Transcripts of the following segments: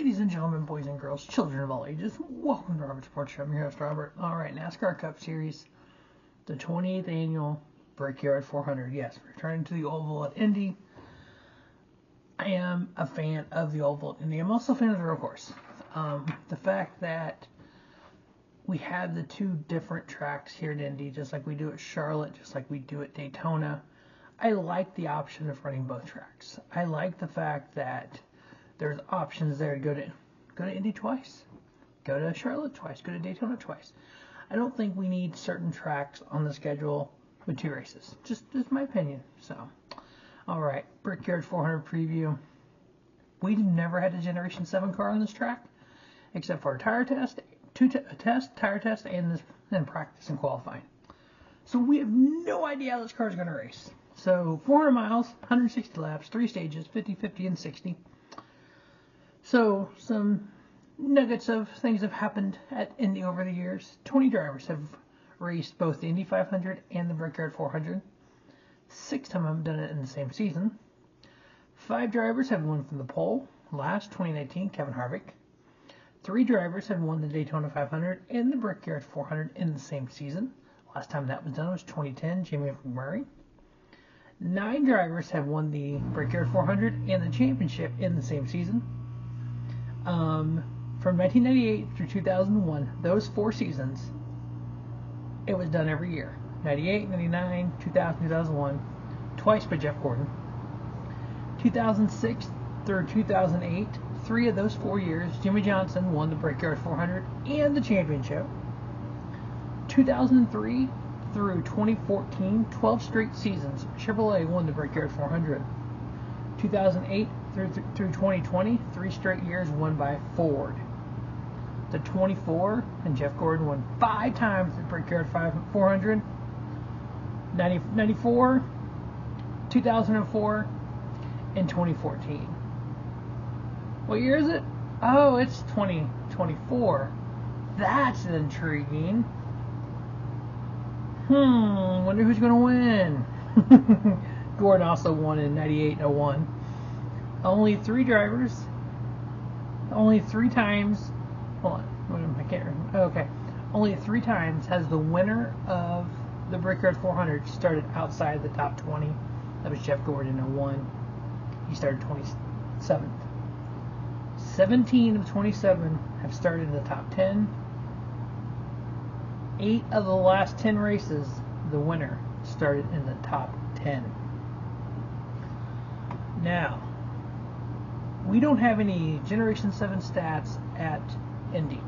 Ladies and gentlemen, boys and girls, children of all ages, welcome to Robert's Sports Show. I'm your host, Robert. All right, NASCAR Cup Series, the 28th annual Brickyard 400. Yes, returning to the Oval at Indy. I am a fan of the Oval at Indy. I'm also a fan of the road course. The fact that we have the two different tracks here at Indy, just like we do at Charlotte, just like we do at Daytona. I like the option of running both tracks. I like the fact that there's options there to go to Indy twice, go to Charlotte twice, go to Daytona twice. I don't think we need certain tracks on the schedule with two races. Just my opinion. So, all right, Brickyard 400 preview. We never had a Generation 7 car on this track, except for a tire test, tire test, and then practice and qualifying. So we have no idea how this car is going to race. So 400 miles, 160 laps, 3 stages, 50, 50, and 60. So, some nuggets of things have happened at Indy over the years. 20 drivers have raced both the Indy 500 and the Brickyard 400. 6 of them have done it in the same season. 5 drivers have won from the pole. Last, 2019, Kevin Harvick. 3 drivers have won the Daytona 500 and the Brickyard 400 in the same season. Last time that was done was 2010, Jamie McMurray. 9 drivers have won the Brickyard 400 and the championship in the same season. From 1998 through 2001, those 4 seasons, it was done every year. 98, 99, 2000, 2001, twice by Jeff Gordon. 2006 through 2008, 3 of those 4 years, Jimmy Johnson won the Brickyard 400 and the championship. 2003 through 2014, 12 straight seasons, Chevrolet won the Brickyard 400. 2008 through 2020, 3 straight years won by Ford. The 24, and Jeff Gordon won 5 times the Brickyard 400. 94, 2004, and 2014. What year is it? Oh, it's 2024. That's intriguing. Wonder who's going to win. Gordon also won in 98 and 01. Only 3 drivers. Only 3 times. Hold on. I can't remember. Okay. Only 3 times has the winner of the Brickyard 400 started outside the top 20. That was Jeff Gordon in 01. He started 27th. 17 of 27 have started in the top 10. 8 of the last 10 races, the winner started in the top 10. Now, we don't have any Generation 7 stats at Indy.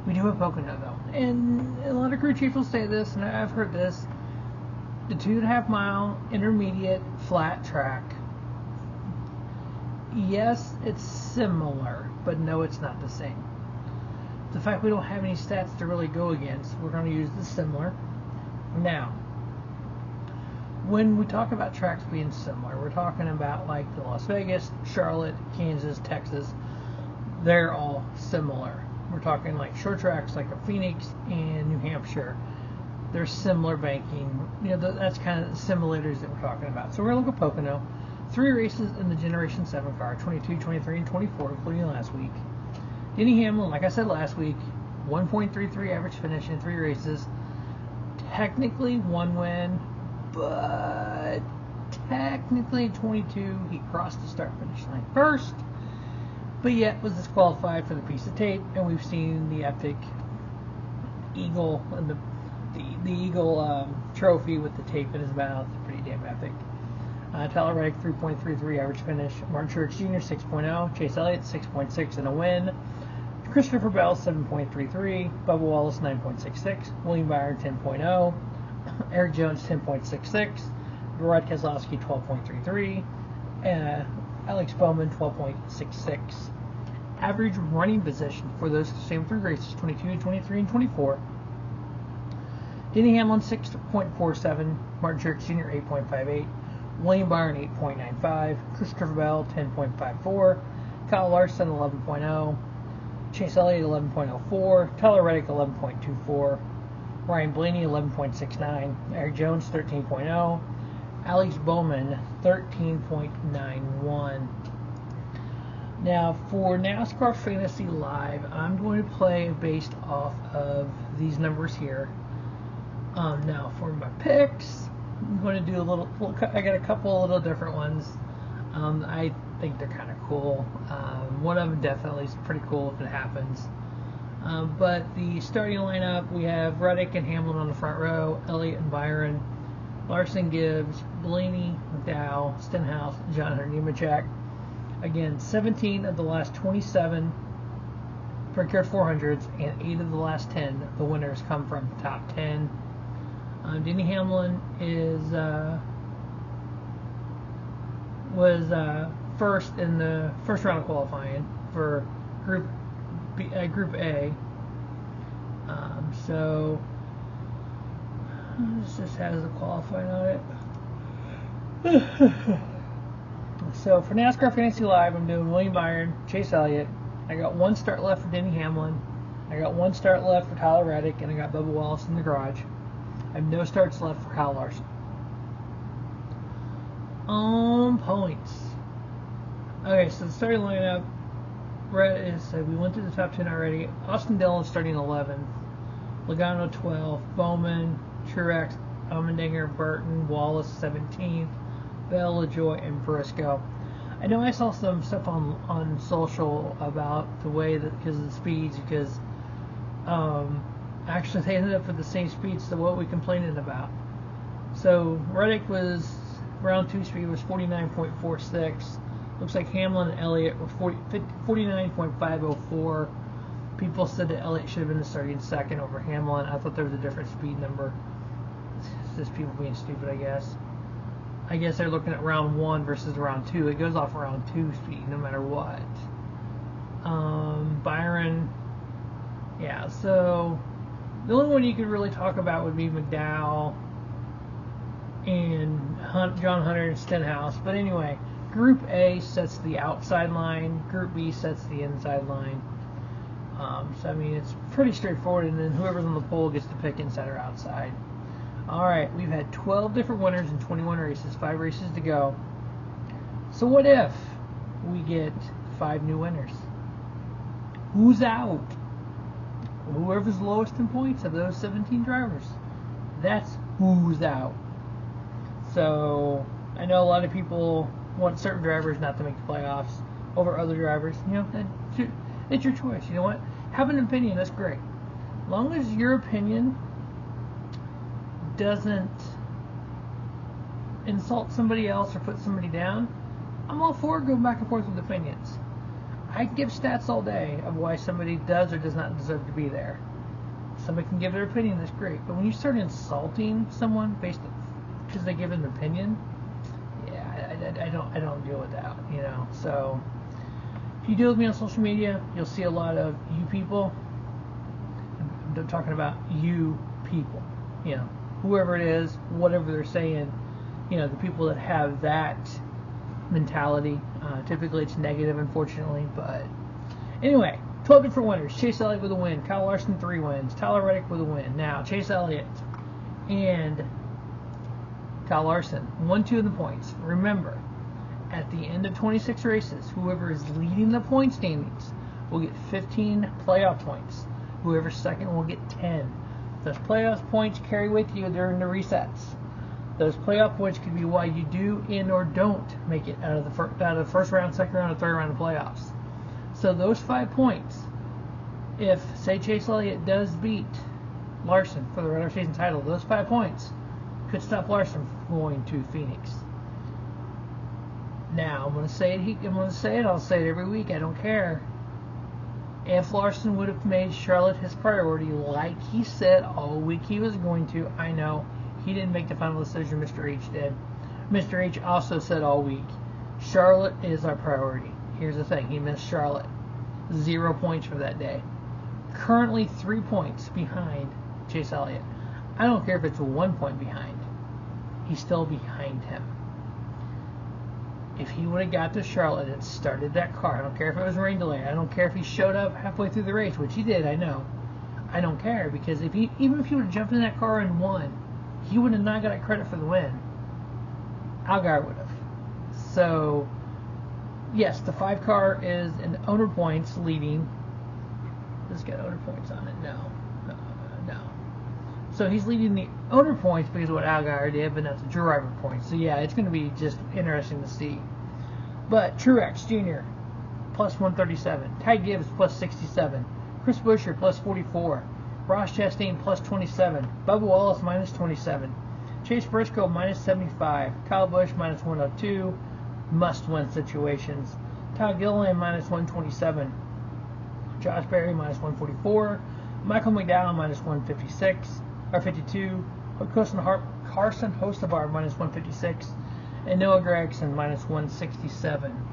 We do have Pocono, though. And a lot of crew chiefs will say this, and I've heard this. The 2.5 mile intermediate flat track. Yes, it's similar, but no, it's not the same. The fact we don't have any stats to really go against, we're going to use the similar. Now, when we talk about tracks being similar, we're talking about like the Las Vegas, Charlotte, Kansas, Texas. They're all similar. We're talking like short tracks like a Phoenix and New Hampshire. They're similar banking. That's kind of the simulators that we're talking about. So we're going to look at Pocono. 3 races in the Generation 7 car, 22, 23, and 24, including last week. Denny Hamlin, like I said last week, 1.33 average finish in 3 races. Technically 1 win, but technically 22. He crossed the start-finish line first, but yet was disqualified for the piece of tape. And we've seen the epic eagle and the eagle trophy with the tape in his mouth. Pretty damn epic. Tyler Reddick 3.33 average finish. Martin Truex Jr. 6.0. Chase Elliott 6.6 and a win. Christopher Bell 7.33. Bubba Wallace 9.66. William Byron 10.0. Eric Jones 10.66. Brad Keselowski 12.33. Alex Bowman 12.66. Average running position for those same 3 races, 22, 23, and 24. Denny Hamlin 6.47. Martin Truex Jr. 8.58. William Byron 8.95, Christopher Bell 10.54, Kyle Larson 11.0, Chase Elliott 11.04, Tyler Reddick 11.24, Ryan Blaney 11.69, Eric Jones 13.0, Alex Bowman 13.91. Now, for NASCAR Fantasy Live, I'm going to play based off of these numbers here. Now, for my picks, I'm going to do I got a couple little different ones. I think they're kind of cool. One of them definitely is pretty cool if it happens. But the starting lineup, we have Reddick and Hamlin on the front row, Elliott and Byron, Larson, Gibbs, Blaney, McDowell, Stenhouse, John Hunter Nemechek. Again, 17 of the last 27 Brickyard 400s and 8 of the last 10, the winners come from top 10. Denny Hamlin was first in the first round of qualifying for Group A. So this just has the qualifying on it. So for NASCAR Fantasy Live, I'm doing William Byron, Chase Elliott. I got one start left for Denny Hamlin. I got one start left for Tyler Reddick, and I got Bubba Wallace in the garage. I have no starts left for Kyle Larson. Points. Okay, so the starting lineup, we went through the top 10 already. Austin Dillon starting 11th. Logano 12th. Bowman, Truex, Allmendinger, Burton, Wallace 17th. Bell, LaJoy, and Briscoe. I know I saw some stuff on social about the way that because of the speeds, because actually they ended up with the same speeds to what we complained about. So Reddick was round 2 speed was 49.46. Looks like Hamlin and Elliott were 49.504. People said that Elliott should have been starting second over Hamlin. I thought there was a different speed number. It's just people being stupid, I guess. I guess they're looking at round 1 versus round 2. It goes off round 2 speed no matter what. Byron, yeah, so the only one you could really talk about would be McDowell and John Hunter and Stenhouse. But anyway, Group A sets the outside line. Group B sets the inside line. So, I mean, it's pretty straightforward. And then whoever's on the pole gets to pick inside or outside. All right, we've had 12 different winners in 21 races, 5 races to go. So what if we get 5 new winners? Who's out? Whoever's lowest in points of those 17 drivers. That's who's out. So I know a lot of people want certain drivers not to make the playoffs over other drivers. You know, it's your choice. You know what? Have an opinion. That's great. As long as your opinion doesn't insult somebody else or put somebody down, I'm all for going back and forth with opinions. I can give stats all day of why somebody does or does not deserve to be there. Somebody can give their opinion, that's great. But when you start insulting someone based because they give an opinion, yeah, I don't deal with that, you know. So if you deal with me on social media, you'll see a lot of you people. I'm talking about you people, you know. Whoever it is, whatever they're saying, you know, the people that have that mentality. Typically it's negative, unfortunately, but anyway, 12 different winners. Chase Elliott with a win. Kyle Larson 3 wins. Tyler Reddick with a win. Now, Chase Elliott and Kyle Larson, 1-2 in the points. Remember, at the end of 26 races, whoever is leading the point standings will get 15 playoff points. Whoever's second will get 10. Those playoff points carry with you during the resets. Those playoff points could be why you do and or don't make it out of the first round, second round, or third round of playoffs. So those 5 points, if, say, Chase Elliott does beat Larson for the regular season title, those 5 points could stop Larson from going to Phoenix. Now, I'm going to say it. I'll say it every week. I don't care. If Larson would have made Charlotte his priority, like he said all week he was going to, I know he didn't make the final decision. Mr. H did. Mr. H also said all week, Charlotte is our priority. Here's the thing. He missed Charlotte. 0 points for that day. Currently 3 points behind Chase Elliott. I don't care if it's 1 point behind. He's still behind him. If he would have got to Charlotte and started that car, I don't care if it was rain delay. I don't care if he showed up halfway through the race, which he did, I know. I don't care, because even if he would have jumped in that car and won, he would have not got credit for the win. Algar would have. So yes, the 5 car is in owner points leading. Does it get owner points on it? No. No. So he's leading the owner points because of what Allgaier did, but not the driver points. So yeah, it's going to be just interesting to see. But Truex Jr. plus 137. Ty Gibbs plus 67. Chris Buescher plus 44. Ross Chastain plus 27. Bubba Wallace minus 27. Chase Briscoe minus 75. Kyle Busch minus 102. Must-win situations. Todd Gilliland minus 127. Josh Berry minus 144. Michael McDowell minus 156 or 52. Carson Hocevar minus 156. And Noah Gragson minus 167.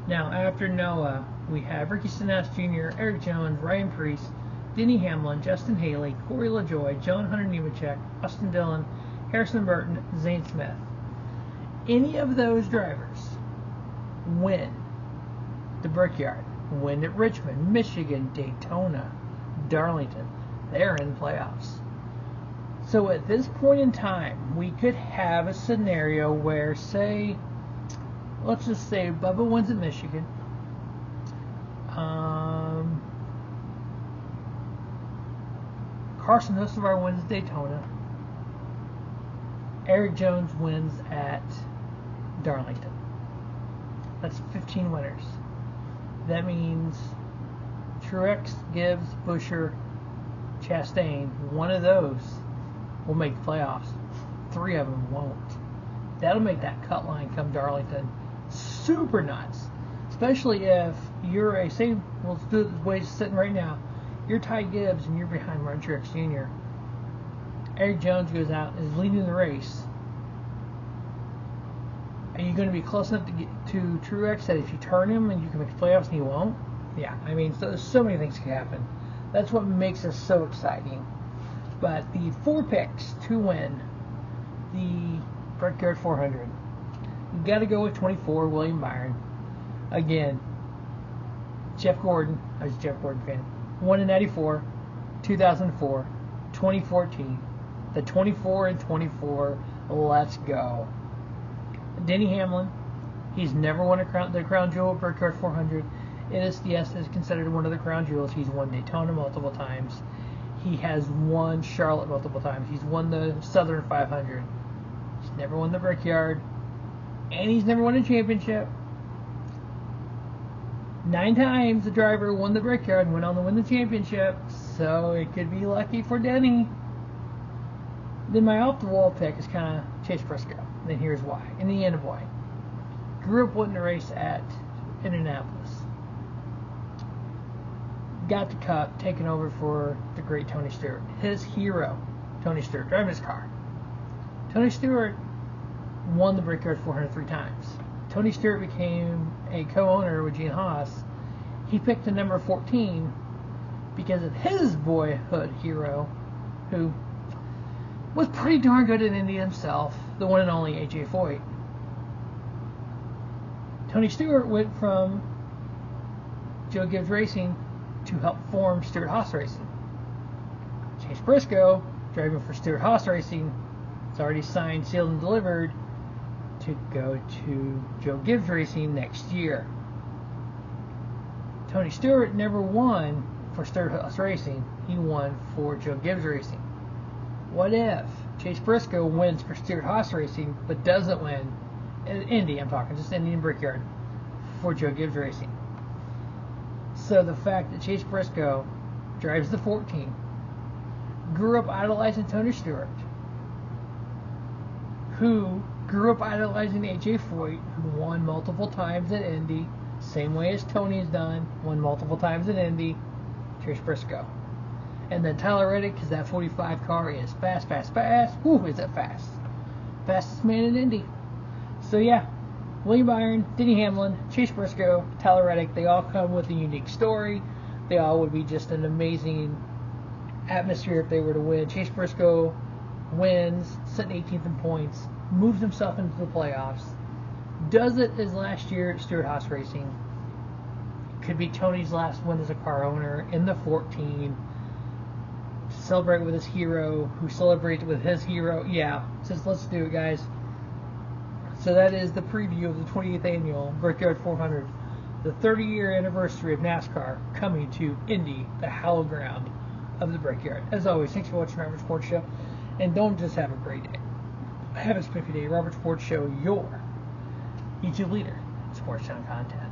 Now after Noah, we have Ricky Stenhouse Jr., Eric Jones, Ryan Preece, Denny Hamlin, Justin Haley, Corey LaJoie, John Hunter Nemechek, Austin Dillon, Harrison Burton, Zane Smith. Any of those drivers win the Brickyard, win at Richmond, Michigan, Daytona, Darlington, they're in the playoffs. So at this point in time, we could have a scenario where, say, let's just say Bubba wins at Michigan. Carson Hocevar wins at Daytona. Eric Jones wins at Darlington. That's 15 winners. That means Truex, Gibbs, Buescher, Chastain, one of those will make the playoffs. 3 of them won't. That'll make that cut line come Darlington super nuts. Especially if you're a, say, let's do it the way it's sitting right now. You're Ty Gibbs and you're behind Martin Truex Jr. Eric Jones goes out and is leading the race. Are you going to be close enough to get to Truex that if you turn him and you can make the playoffs and he won't? Yeah, I mean, so there's so many things can happen. That's what makes us so exciting. But the 4 picks to win the Brickyard 400, you got to go with 24, William Byron. Again, Jeff Gordon, I was a Jeff Gordon fan, won in 94, 2004, 2014, the 24 and 24, let's go. Denny Hamlin, he's never won the crown jewel at Brickyard 400. It is, yes, is considered one of the crown jewels. He's won Daytona multiple times. He has won Charlotte multiple times. He's won the Southern 500. He's never won the Brickyard. And he's never won a championship. 9 times the driver won the Brickyard and went on to win the championship. So it could be lucky for Denny. Then my off-the-wall pick is kind of Chase Briscoe. Then here's why. Indiana boy. Grew up winning a race at Indianapolis. Got the cup, taken over for the great Tony Stewart. His hero, Tony Stewart, driving his car. Tony Stewart won the Brickyard 403 times. Tony Stewart became a co-owner with Gene Haas. He picked the number 14 because of his boyhood hero, who was pretty darn good at Indy himself, the one and only A.J. Foyt. Tony Stewart went from Joe Gibbs Racing to help form Stewart Haas Racing. Chase Briscoe, driving for Stewart Haas Racing, is already signed, sealed, and delivered to go to Joe Gibbs Racing next year. Tony Stewart never won for Stewart Haas Racing. He won for Joe Gibbs Racing. What if Chase Briscoe wins for Stewart Haas Racing but doesn't win in Indy, I'm talking just Indy and Brickyard, for Joe Gibbs Racing? So the fact that Chase Briscoe drives the 14, grew up idolizing Tony Stewart, who grew up idolizing A.J. Foyt, who won multiple times at Indy, same way as Tony's done, won multiple times at Indy, Chase Briscoe. And then Tyler Reddick, because that 45 car is fast, fast, fast. Woo, is it fast? Fastest man in Indy. So yeah, William Byron, Denny Hamlin, Chase Briscoe, Tyler Reddick, they all come with a unique story. They all would be just an amazing atmosphere if they were to win. Chase Briscoe wins, sitting 18th in points, moves himself into the playoffs, does it his last year at Stewart Haas Racing. Could be Tony's last win as a car owner in the 14. Celebrate with his hero, who celebrates with his hero. Yeah, just let's do it, guys. So that is the preview of the 28th annual Brickyard 400. the 30-year anniversary of NASCAR coming to Indy, the hallowed ground of the Brickyard. As always, thanks for watching the Robert Sports Show, and don't just have a great day. Have a spiffy day. Robert Sports Show, your YouTube leader in sports town content.